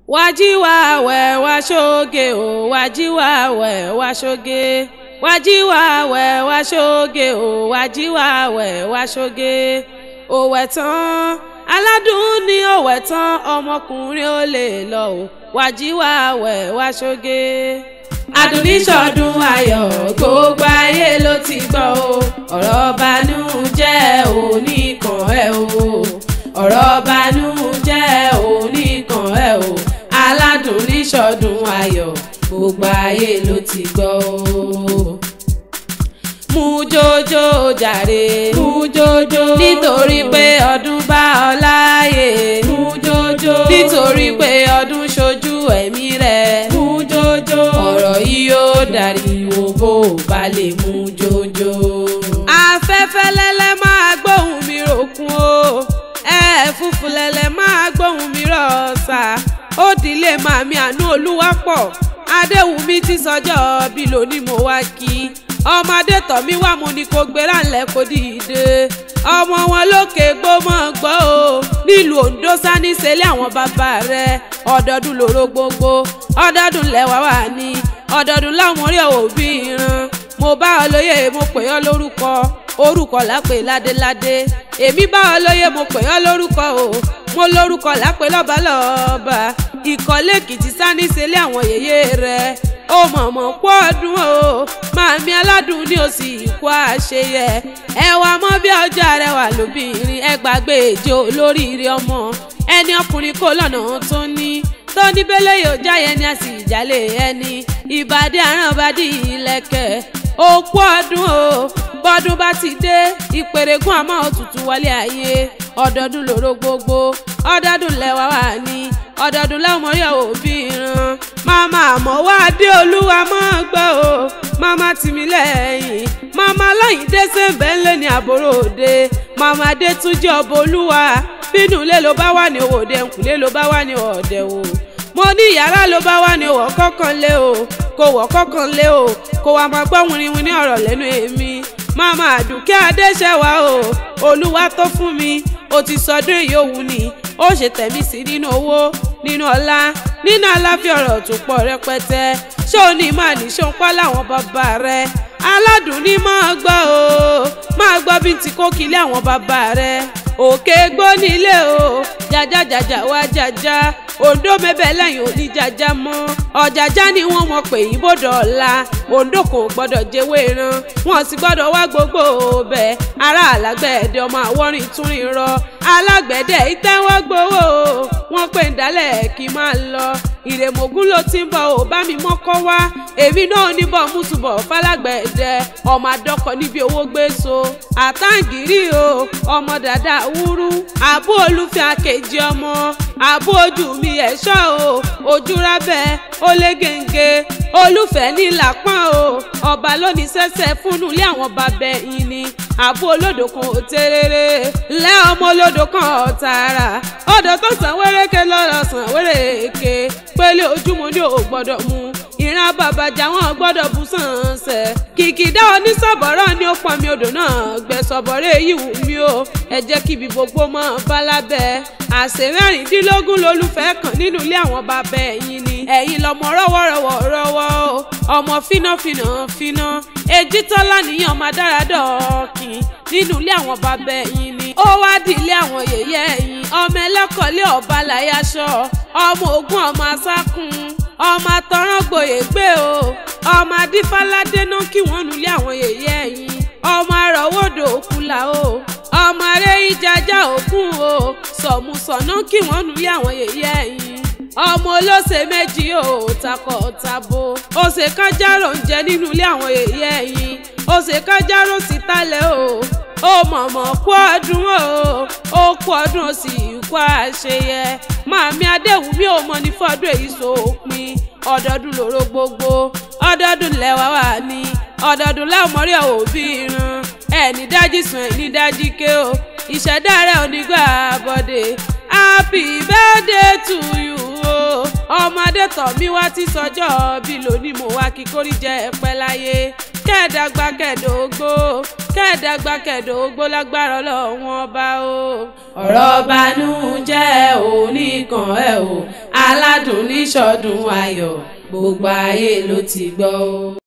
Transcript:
Wajiwawe washoge o wajiwawe washoge wajiwawe washoge o wajiwawe washoge òwẹ̀ tán aládùn ni òwẹ̀ tán ọmọkùnrin ò lè lọ o wajiwawe washoge. Àdùnní ṣọdún ayọ̀ gbogbo ayé ló ti gbọ́ o ọ̀rọ̀ bànújẹ́ oníkan ẹ̀ o ọ̀rọ̀ bànújẹ́ oníkan ẹ̀ o aládùnní ṣọdún ayọ̀ gbogbo ayé ló ti gbọ́ o. Mú jójó jàre mú jójó nítorí pé ọdún bá ọ láàyè mú jójó nítorí pé ọdún ṣojú ẹ̀mí rẹ̀ mú jójó ọ̀rọ̀ yìí yóò dàríwó bó bá lè mú jójó. Afẹ́fẹ́ lẹ́lẹ́ máa gbóhùn mi ròkun o ẹ̀fúùfù lẹ́lẹ́ máa gbóhùn mi rọ̀ọ̀sà ó dìlé màmí àánú Olúwapọ̀ Adéwùmí ti sọjọ́ bí lónìí mo wá kí ọmọdé tọ̀ mí wá mo ní kó gbéra ńlẹ̀ kó dìde ọmọ wọn lókè gbọ́mọ̀ gbọ́ o nílùú Ondo sani sẹ́lẹ̀ àwọn bàbá rẹ̀ ọdọọdún lóró gbogbo ọdọọdún lẹ́wà wà ní ọdọọdún láwọn orí òbí ìran mo bá ọ lóye mo pè ọ́ lórúkọ orúkọ lápè ládéládé èmi bá ọ lóye mo pè ọ́ lórúkọ o mo lórúkọ lápè lọ́balọ́ba ìkọ́lé Èkìtì sani sẹ́lẹ̀ àwọn yèyé rẹ̀ ó mọ̀mọ́ pọ́ ọdún o màmí aládùn ní òsì ikú àṣeyẹ ẹ wá mọ́ bí ọjọ́ arẹwà lóbìnrin ẹ gbàgbé ìjó olóríire ọmọ ẹni ọkùnrin kò lọ́nà tó ní bẹ́lẹ̀ yóò jáyẹ ní àsì ìjàlẹ̀ ẹni ìbàdí àrànbádì ìlẹ̀kẹ̀ òkú ọdún o bọ́dún bá ti dé ìpèrègùn àmọ́ òtútù wọlé ayé ọdọọdún lóró gbogbo ọdọọdún lẹ́wà wà ní ọdọọdún láwọn orí òbí ìran màmá àmọ́ wá dé olúwa mọ́ gbọ́ o màmá tìmí lẹ́yìn màmá Láyìndé sẹ́ńbẹ́ ńlẹ̀ ní àbúrò òde màmá dé tún jẹ́ ọba olúwa bínú ilé ló bá wà ní òde ńkùlé ló bá wà ní ọ̀dẹ̀ o mo ní yàrá ló bá wà ní òwò kọ́kàn lé o kò wọ̀ kọ́kàn lé o kò wà máa gbọ́ wìnrìnwìnrì ọ̀rọ̀ lẹ́nu èmi màmá Àdùkẹ́ Adéṣẹ́wà o olúwa tó fún mi ó ti sọdún ìyóhù ni ó ṣe tẹ̀mí sí nínú owó nínú ọlá nínú aláfíà ọ̀rọ̀ tó pọ̀ rẹpẹtẹ ṣé o ní máa ní ṣe ń pa láwọn bàbá rẹ aládùnní máa gbọ́ o máa gbọ́ bí ti kó kílé àwọn bàbá rẹ òkè gbó nílé o jàjàjàjà wá jàjà Ondo mẹ́bẹ̀ lẹ́yìn òní jàjà mọ́ ọ̀jàjà ni wọ́n mọ̀ pé ìbòdò ọ̀la Ondo kò gbọ́dọ̀ jẹ́wé ran wọ́n sì gbọ́dọ̀ wá gbogbo bẹ̀ ará alágbẹ̀dẹ ọmọ àwọ̀rìn túnrin rọ alágbẹ̀dẹ ìtẹ́wọ́ gbowó wọ́n pè ń dálẹ̀ kí n máa lọ ìrèmọ̀gún ló ti ń bọ̀ ò bá mi mọ́kọ́ wá èmi náà níbọ̀ mútùbọ̀ fálágbẹ̀dẹ ọmọ adọ́kọ̀ níbi owó gbé so àtàǹgìrì o ọmọ dàda wúrú àbú olúfẹ́ àkejì ọmọ àbú ojú mi ẹ̀ṣọ́ o ojú rábẹ́ ó lé gèǹgé olúfẹ́ ní làpọ́n o ọba lónìí sẹ́sẹ́ fúnnú lé àwọn bàbẹ̀ yìí ni àbú olódò kan ò tẹ́rẹ́rẹ́ lẹ́ ọmọ olódò kan ọ̀tàrà ọ̀dọ̀ tó sàn wéréke lọ́rọ̀ sàn wéréke pélé ojúmọ́ ní ò gbọ́dọ̀ mú ìran bàbàjà wọn gbọ́dọ̀ bú sànsẹ̀ kìkìdá onísọ̀bọ̀rọ̀ ni ó pọn mi odò náà gbẹ̀sọ̀bọ̀rẹ́ yìí wù mí o ẹ jẹ́ kí ibi gbogbo mọ́ balábẹ́ àṣẹ mẹ́rìndínlógún lolúfẹ́ kan nínú ilé àwọn bàbá ẹ̀yìn ni ẹ̀yin lọ́mọ rọ́wọ́rọ́wọ́ o ọmọ fínà èjì tọ́lá nìyẹn ọmọ dáradọ́ọ̀kìn nínú ilé àwọn bàbá ẹ̀yìn ni ó wá di ilé àwọn yèyé ẹ̀yìn ọmọ ẹlẹ́kọ̀ọ́lé ọba láyàṣọ ọmọ ogun ọmọ asákùn ọmọ atọ́rán gboyè gbé o ọmọ adífáládé náà kí wọ́n nulẹ̀ àwọn yèyé ẹ̀yìn ọmọ arọ̀wọ́dọ̀ òkúla o ọmọ aré ìjàjà òkun o sọ̀mùsọ̀nà kí wọ́n nulẹ̀ àwọn yèyé ẹ̀yìn ọmọ olóṣè méjì o takọ̀tabo òṣè kájàrò ń jẹ nínú ilé àwọn yèyé ẹ̀yìn òṣè kájàrò sí tálẹ̀ o ó mọ̀mọ́ kú ọdún o ó kú ọdún ó sì kú àṣeyẹ màmí Adéwùmí ò mọ ní fọdún èyí sópin ọdọọdún lóró gbogbo ọdọọdún lẹ́wà wà ní ọdọọdún láwùmọ́rí òbí ìran ẹni dájí sùn ẹni dájí ké o ìṣẹ̀dá rẹ̀ ò ní gbà bọ́dé happy birthday to you o ọmọdé tọ̀ mí wá ti sọjọ́ bí lónìí mo wá kí kórìí jẹ́ ẹ̀pẹ́ láyé kẹ́ẹ̀dàgbà kẹ́ẹ̀dógó kẹ́ẹ̀dàgbà kẹ́ẹ̀dógbó lágbára Ọlọ́run ọba o. ọ̀rọ̀ banújẹ́ oníkan ẹ̀ o aládùn níṣọ̀dún ayọ̀ gbogbo ayé ló ti gbọ́ o.